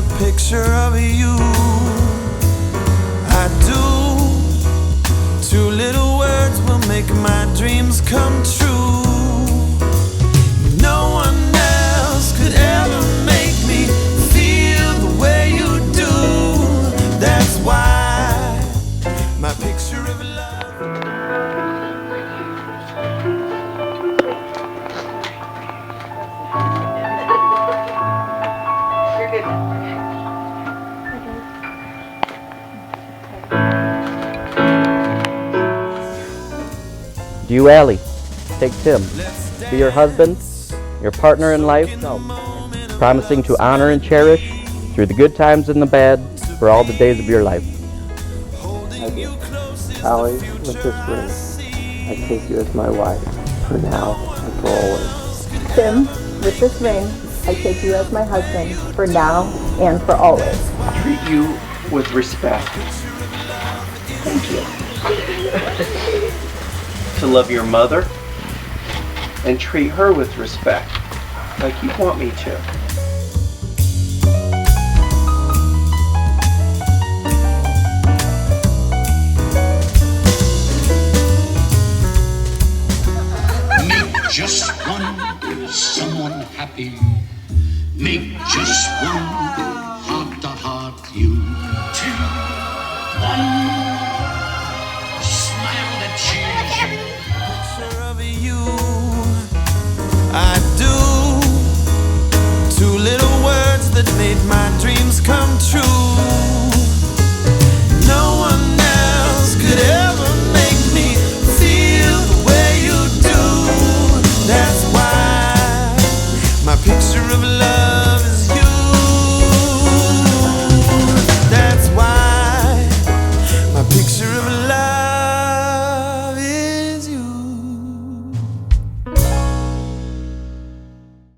a picture of you. I do. 2 little words will make my dreams come true. No one else could ever make me feel the way you do. That's why my picture of love. Do you, Allie, take Tim, be your husband, your partner in life, promising to honor and cherish through the good times and the bad for all the days of your life? I do. Allie, with this ring, I take you as my wife, for now and for always. Tim, with this ring, I take you as my husband, for now and for always. Treat you with respect. Thank you. To love your mother and treat her with respect, like you want me to. Make just one someone happy. Make just one heart-to-heart view. 2, 1, smile that cheers you. Picture of you. I do. 2 little words that made my dreams come true.